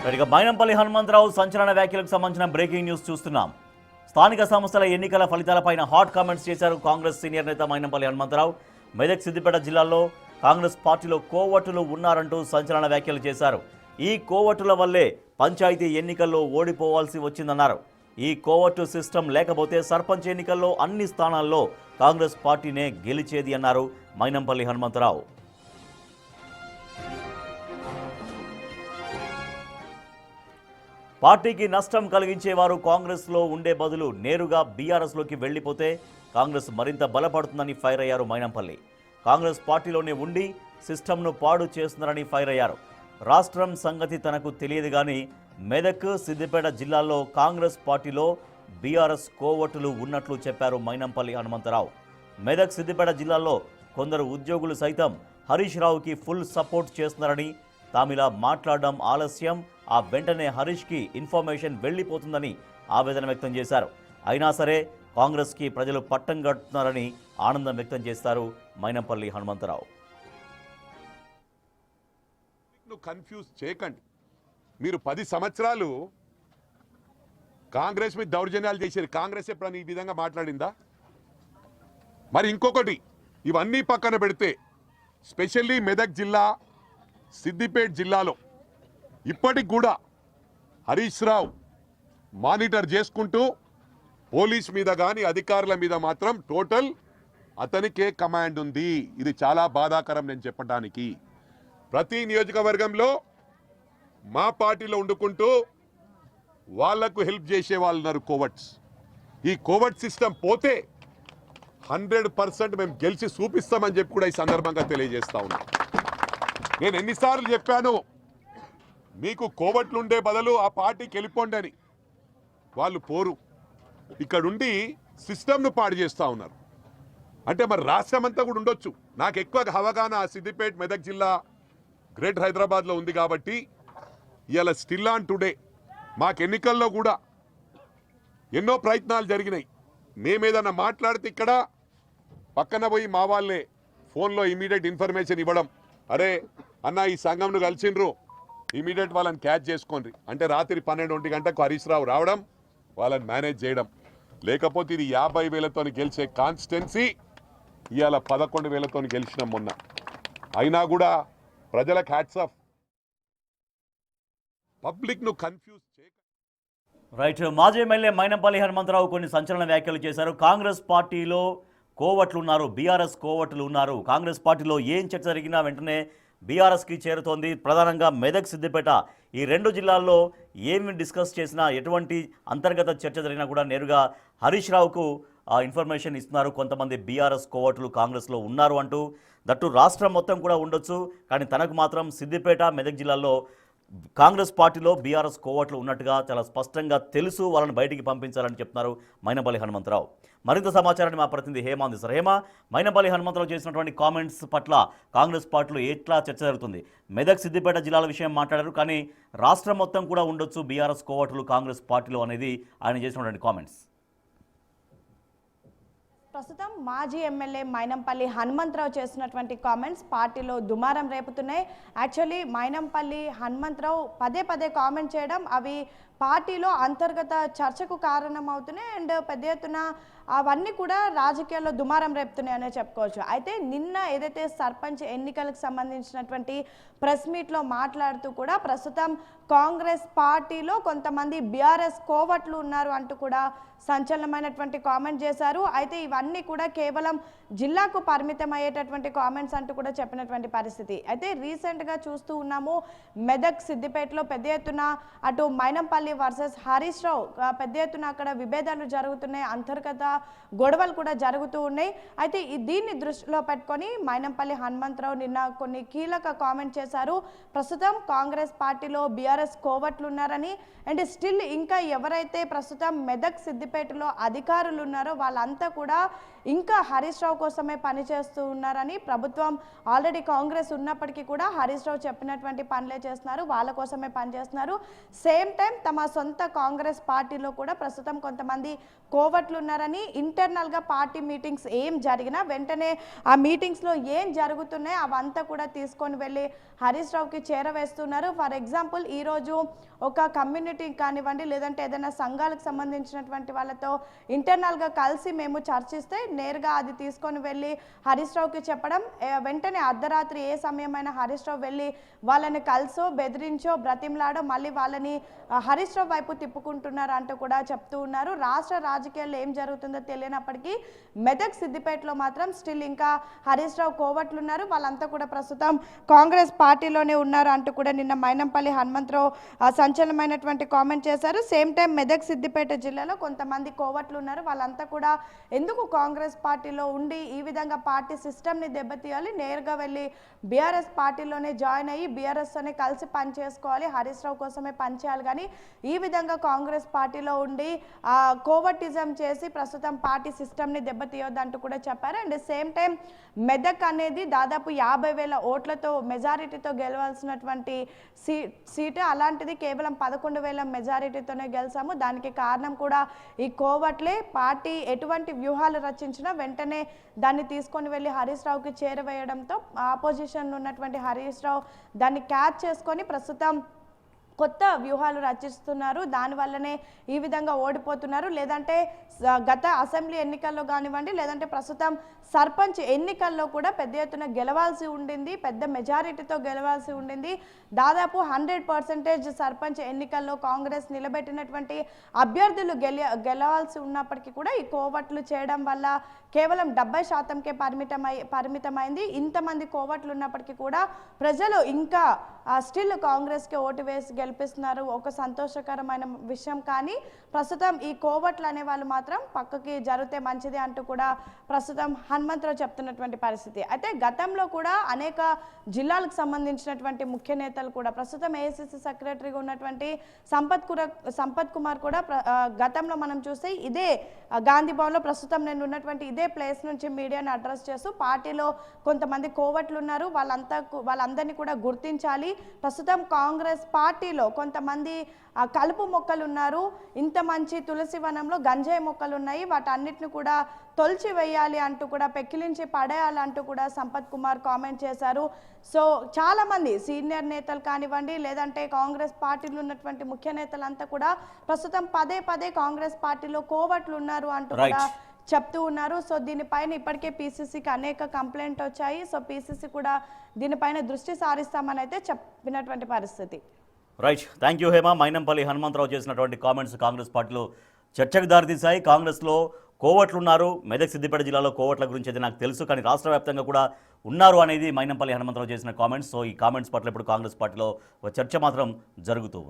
ఇక మైనంపల్లి హనుమంతరావు సంచలన వ్యాఖ్యలకు సంబంధించిన బ్రేకింగ్ న్యూస్ చూస్తున్నాం. స్థానిక సంస్థల ఎన్నికల ఫలితాలపైన హాట్ కామెంట్స్ చేశారు కాంగ్రెస్ సీనియర్ నేత మైనంపల్లి హనుమంతరావు. మెదక్ సిద్దిపేట జిల్లాలో కాంగ్రెస్ పార్టీలో కోవట్టులు ఉన్నారంటూ సంచలన వ్యాఖ్యలు చేశారు. ఈ కోవట్టుల వల్లే పంచాయతీ ఎన్నికల్లో ఓడిపోవాల్సి వచ్చిందన్నారు. ఈ కోవట్టు సిస్టమ్ లేకపోతే సర్పంచ్ ఎన్నికల్లో అన్ని స్థానాల్లో కాంగ్రెస్ పార్టీనే గెలిచేది అన్నారు మైనంపల్లి హనుమంతరావు. పార్టీకి నష్టం కలిగించేవారు కాంగ్రెస్లో ఉండే బదులు నేరుగా బీఆర్ఎస్లోకి వెళ్లిపోతే కాంగ్రెస్ మరింత బలపడుతుందని ఫైర్ అయ్యారు మైనంపల్లి. కాంగ్రెస్ పార్టీలోనే ఉండి సిస్టమ్ను పాడు చేస్తున్నారని ఫైర్ అయ్యారు. రాష్ట్రం సంగతి తనకు తెలియదు కానీ మెదక్ సిద్దిపేట జిల్లాల్లో కాంగ్రెస్ పార్టీలో బీఆర్ఎస్ కోవట్టులు ఉన్నట్లు చెప్పారు మైనంపల్లి హనుమంతరావు. మెదక్ సిద్దిపేట జిల్లాల్లో కొందరు ఉద్యోగులు సైతం హరీష్ రావుకి ఫుల్ సపోర్ట్ చేస్తున్నారని, తామిలా మాట్లాడడం ఆలస్యం, ఆ వెంటనే హరీష్కి ఇన్ఫర్మేషన్ వెళ్లిపోతుందని ఆవేదన వ్యక్తం చేశారు. అయినా సరే కాంగ్రెస్కి ప్రజలు పట్టం కడుతున్నారని ఆనందం వ్యక్తం చేస్తారు మైనంపల్లి హనుమంతరావు. కన్ఫ్యూజ్ చేయకండి. మీరు 10 సంవత్సరాలు కాంగ్రెస్ మీద దౌర్జన్యాలు చేశారు. కాంగ్రెస్ ఎప్పుడని ఈ విధంగా మాట్లాడిందా? మరి ఇంకొకటి, ఇవన్నీ పక్కన పెడితే స్పెషల్లీ మెదక్ జిల్లా, సిద్దిపేట జిల్లాలో ఇప్పటికి కూడా హరీష్ రావు మానిటర్ చేసుకుంటూ పోలీస్ మీద కానీ అధికారుల మీద మాత్రం టోటల్ అతనికే కమాండ్ ఉంది. ఇది చాలా బాధాకరం నేను చెప్పడానికి. ప్రతి నియోజకవర్గంలో మా పార్టీలో ఉండుకుంటూ వాళ్లకు హెల్ప్ చేసే వాళ్ళు ఉన్నారు కోవట్స్. ఈ కోవట్ సిస్టమ్ పోతే 100% మేము గెలిచి చూపిస్తామని చెప్పి కూడా ఈ సందర్భంగా తెలియజేస్తా ఉన్నా. నేను ఎన్నిసార్లు చెప్పాను, మీకు కోవట్లుండే బదులు ఆ పార్టీకి వెళ్ళిపోండి అని. వాళ్ళు పోరు, ఇక్కడుండి సిస్టమ్ను పాడు చేస్తూ ఉన్నారు. అంటే మరి రాష్ట్రం అంతా కూడా ఉండొచ్చు. నాకు ఎక్కువ అవగాహన సిద్దిపేట, మెదక్ జిల్లా, గ్రేటర్ హైదరాబాద్లో ఉంది కాబట్టి ఇవాళ స్టిల్ ఆన్ టుడే మాకు ఎన్నికల్లో కూడా ఎన్నో ప్రయత్నాలు జరిగినాయి. మేమేదన్నా మాట్లాడితే ఇక్కడ పక్కన పోయి మా వాళ్ళే ఫోన్లో ఇమీడియట్ ఇన్ఫర్మేషన్ ఇవ్వడం, అరే అన్న ఈ సంఘంను కలిసిండ్రు, ఇమీడియట్ వాళ్ళని క్యాచ్ చేసుకోండి అంటే రాత్రి 12 గంటలకు హరీష్ రావు రావడం, వాళ్ళని మేనేజ్ చేయడం. లేకపోతే ఇది 50,000తో గెలిచే కాన్స్టిట్యున్సీ ఇవాళ 11,000తో గెలిచినాం మొన్న. అయినా కూడా ప్రజలకు హ్యాట్స్ ఆఫ్. పబ్లిక్ను కన్ఫ్యూజ్ చేయక. రైట్. మాజీ ఎమ్మెల్యే మైనంపల్లి హనుమంతరావు కొన్ని సంచలన వ్యాఖ్యలు చేశారు. కాంగ్రెస్ పార్టీలో కోవట్లు ఉన్నారు, బీఆర్ఎస్ కోవట్లు ఉన్నారు. కాంగ్రెస్ పార్టీలో ఏం చర్చ జరిగినా వెంటనే బీఆర్ఎస్కి చేరుతోంది. ప్రధానంగా మెదక్, సిద్దిపేట ఈ 2 జిల్లాల్లో ఏమి డిస్కస్ చేసినా, ఎటువంటి అంతర్గత చర్చ జరిగినా కూడా నేరుగా హరీష్ రావుకు ఇన్ఫర్మేషన్ ఇస్తున్నారు. కొంతమంది బీఆర్ఎస్ కోవట్లు కాంగ్రెస్లో ఉన్నారు అంటూ. దట్టు రాష్ట్రం మొత్తం కూడా ఉండొచ్చు, కానీ తనకు మాత్రం సిద్దిపేట, మెదక్ జిల్లాల్లో కాంగ్రెస్ పార్టీలో బీఆర్ఎస్ కోవట్లు ఉన్నట్టుగా చాలా స్పష్టంగా తెలుసు, వాళ్ళని బయటికి పంపించాలని చెప్తున్నారు మైనంపల్లి హనుమంతరావు. మరింత సమాచారాన్ని మా ప్రతినిధి హేమ అందిస్తారు. హేమ, మైనంపల్లి హనుమంతరావు చేసినటువంటి కామెంట్స్ పట్ల కాంగ్రెస్ పార్టీలో ఎట్లా చర్చ జరుగుతుంది? మెదక్, సిద్దిపేట జిల్లాల విషయం మాట్లాడారు, కానీ రాష్ట్రం మొత్తం కూడా ఉండొచ్చు బీఆర్ఎస్ కోవట్లు కాంగ్రెస్ పార్టీలో అనేది ఆయన చేసినటువంటి కామెంట్స్. ప్రస్తుతం మాజీ ఎమ్మెల్యే మైనంపల్లి హనుమంతరావు చేసినటువంటి కామెంట్స్ పార్టీలో దుమారం రేపుతున్నాయి. యాక్చువల్లీ మైనంపల్లి హనుమంతరావు పదే కామెంట్ చేయడం అవి పార్టీలో అంతర్గత చర్చకు కారణం అవుతున్నాయి. అండ్ పెద్ద ఎత్తున అవన్నీ కూడా రాజకీయాల్లో దుమారం రేపుతున్నాయి అనే చెప్పుకోవచ్చు. అయితే నిన్న ఏదైతే సర్పంచ్ ఎన్నికలకు సంబంధించినటువంటి ప్రెస్ మీట్లో మాట్లాడుతూ కూడా ప్రస్తుతం కాంగ్రెస్ పార్టీలో కొంతమంది బీఆర్ఎస్ కోవట్లు ఉన్నారు అంటూ కూడా సంచలనమైనటువంటి కామెంట్ చేశారు. అయితే ఇవన్నీ కూడా కేవలం జిల్లాకు పరిమితం అయ్యేటటువంటి కామెంట్స్ అంటూ కూడా చెప్పినటువంటి పరిస్థితి. అయితే రీసెంట్గా చూస్తూ ఉన్నాము, మెదక్, సిద్దిపేటలో పెద్ద ఎత్తున అటు మైనంపల్లి వర్సెస్ హరీష్ రావు పెద్ద ఎత్తున అక్కడ విభేదాలు జరుగుతున్నాయి, అంతర్గత గొడవలు కూడా జరుగుతూ ఉన్నాయి. అయితే దీన్ని దృష్టిలో పెట్టుకొని మైనంపల్లి హనుమంతరావు నిన్న కొన్ని కీలక కామెంట్ చేశారు. ప్రస్తుతం కాంగ్రెస్ పార్టీలో బీఆర్ఎస్ కోవట్లు ఉన్నారని, అండ్ స్టిల్ ఇంకా ఎవరైతే ప్రస్తుతం మెదక్, సిద్దిపేటలో అధికారులు ఉన్నారో వాళ్ళంతా కూడా ఇంకా హరీష్ రావు కోసమే పనిచేస్తూ ఉన్నారని, ప్రభుత్వం ఆల్రెడీ కాంగ్రెస్ ఉన్నప్పటికీ కూడా హరీష్ రావు చెప్పినటువంటి పనులే చేస్తున్నారు, వాళ్ళ కోసమే పనిచేస్తున్నారు. సేమ్ టైం తమ మా సొంత కాంగ్రెస్ పార్టీలో కూడా ప్రస్తుతం కొంతమంది కోవట్లు ఉన్నారని, ఇంటర్నల్గా పార్టీ మీటింగ్స్ ఏం జరిగినా వెంటనే ఆ మీటింగ్స్లో ఏం జరుగుతున్నాయో అవంతా కూడా తీసుకొని వెళ్ళి హరీష్ రావుకి చేరవేస్తున్నారు. ఫర్ ఎగ్జాంపుల్ ఈరోజు ఒక కమ్యూనిటీ కానివ్వండి, లేదంటే ఏదైనా సంఘాలకు సంబంధించినటువంటి వాళ్ళతో ఇంటర్నల్గా కలిసి మేము చర్చిస్తే నేరుగా అది తీసుకొని వెళ్ళి హరీష్ రావుకి చెప్పడం, వెంటనే అర్ధరాత్రి ఏ సమయమైనా హరీష్ రావు వెళ్ళి వాళ్ళని కలిసో బెదిరించో బ్రతిమలాడో మళ్ళీ వాళ్ళని హరీష్ రావు వైపు తిప్పుకుంటున్నారు అంటూ కూడా చెప్తూ ఉన్నారు. రాష్ట్ర రాజకీయాల్లో ఏం జరుగుతుందో తెలియనప్పటికీ మెదక్ సిద్దిపేటలో మాత్రం స్టిల్ ఇంకా హరీష్ రావు కోవట్లు ఉన్నారు. వాళ్ళంతా కూడా ప్రస్తుతం కాంగ్రెస్ పార్టీలోనే ఉన్నారు అంటూ కూడా నిన్న మైనంపల్లి హనుమంతరావు సంచలనమైనటువంటి కామెంట్ చేశారు. సేమ్ టైం మెదక్ సిద్దిపేట జిల్లాలో కొంతమంది కోవట్లు ఉన్నారు. వాళ్ళంతా కూడా ఎందుకు కాంగ్రెస్ పార్టీలో ఉండి ఈ విధంగా పార్టీ సిస్టమ్ని దెబ్బతీయాలి, నేరుగా వెళ్ళి బీఆర్ఎస్ పార్టీలోనే జాయిన్ అయ్యి బీఆర్ఎస్తోనే కలిసి పని చేసుకోవాలి, హరీష్ రావు కోసమే పనిచేయాలి, కానీ ఈ విధంగా కాంగ్రెస్ పార్టీలో ఉండి కోవటిజం చేసి ప్రస్తుతం పార్టీ సిస్టమ్ని దెబ్బతీయొద్దంటూ కూడా చెప్పారు. అండ్ సేమ్ టైం మెదక్ అనేది దాదాపు 50,000 ఓట్లతో మెజారిటీతో గెలవాల్సినటువంటి సీటు, అలాంటిది కేవలం 11,000 మెజారిటీతోనే గెలిచాము. దానికి కారణం కూడా ఈ కోవట్లే. పార్టీ ఎటువంటి వ్యూహాలు రచించినా వెంటనే దాన్ని తీసుకొని వెళ్ళి హరీష్ రావుకి చేరవేయడంతో ఆపోజిషన్లో ఉన్నటువంటి హరీష్ రావు దాన్ని క్యాచ్ చేసుకొని ప్రస్తుతం కొత్త వ్యూహాలు రచిస్తున్నారు. దానివల్లనే ఈ విధంగా ఓడిపోతున్నారు. లేదంటే గత అసెంబ్లీ ఎన్నికల్లో కానివ్వండి, లేదంటే ప్రస్తుతం సర్పంచ్ ఎన్నికల్లో కూడా పెద్ద ఎత్తున గెలవాల్సి ఉండింది, పెద్ద మెజారిటీతో గెలవాల్సి ఉండింది. దాదాపు 100% సర్పంచ్ ఎన్నికల్లో కాంగ్రెస్ నిలబెట్టినటువంటి అభ్యర్థులు గెలవాల్సి ఉన్నప్పటికీ కూడా ఈ కోవట్లు చేయడం వల్ల కేవలం 70%కే పరిమితమైంది. ఇంతమంది కోవట్లు ఉన్నప్పటికీ కూడా ప్రజలు ఇంకా స్టిల్ కాంగ్రెస్కి ఓటు వేసి గెలిపిస్తున్నారు. ఒక సంతోషకరమైన విషయం. కానీ ప్రస్తుతం ఈ కోవట్లు అనే వాళ్ళు మాత్రం పక్కకి జరిగితే మంచిది అంటూ కూడా ప్రస్తుతం హనుమంతరావు చెప్తున్నటువంటి పరిస్థితి. అయితే గతంలో కూడా అనేక జిల్లాలకు సంబంధించినటువంటి ముఖ్య నేతలు కూడా ప్రస్తుతం ఏఐసిసి సెక్రటరీగా ఉన్నటువంటి సంపత్ కుమార్ కూడా గతంలో మనం చూస్తే ఇదే గాంధీ భవన్లో ప్రస్తుతం నేను ఉన్నటువంటి ఇదే ప్లేస్ నుంచి మీడియాని అడ్రస్ చేస్తూ పార్టీలో కొంతమంది కోవట్లు ఉన్నారు, వాళ్ళందరినీ కూడా గుర్తించాలి, ప్రస్తుతం కాంగ్రెస్ పార్టీలో కొంతమంది కలుపు మొక్కలు ఉన్నారు, ఇంత మంచి తులసి వనంలో గంజాయి మొక్కలు ఉన్నాయి, వాటన్నిటిని కూడా తొలిచి వేయాలి అంటూ కూడా పెక్కిలించి పడేయాలంటూ కూడా సంపత్ కుమార్ కామెంట్ చేశారు. సో చాలామంది సీనియర్ నేతలు కానివ్వండి, లేదంటే కాంగ్రెస్ పార్టీలో ఉన్నటువంటి ముఖ్య నేతలంతా కూడా ప్రస్తుతం పదే కాంగ్రెస్ పార్టీలో కోవట్లు ఉన్నారు అంటూ కూడా చెప్తూ ఉన్నారు. సో దీనిపైన ఇప్పటికే పీసీసీకి అనేక కంప్లైంట్ వచ్చాయి. సో పీసీసీ కూడా దీనిపైన దృష్టి సారిస్తామని అయితే చెప్పినటువంటి పరిస్థితి. Right, thank you Hema. Mynampally Hanumantha చేసినటువంటి కామెంట్స్ కాంగ్రెస్ పార్టీలో చర్చకు దారితీశాయి. కాంగ్రెస్లో కోవట్లు ఉన్నారు, మెదక్ సిద్దిపేట జిల్లాలో కోవట్ల గురించి అయితే నాకు తెలుసు, కానీ రాష్ట్ర వ్యాప్తంగా కూడా ఉన్నారు అనేది మైనంపల్లి హనుమంతరావు చేసిన కామెంట్స్. సో ఈ కామెంట్స్ పట్ల ఇప్పుడు కాంగ్రెస్ పార్టీలో ఒక చర్చ మాత్రం జరుగుతూ ఉంది.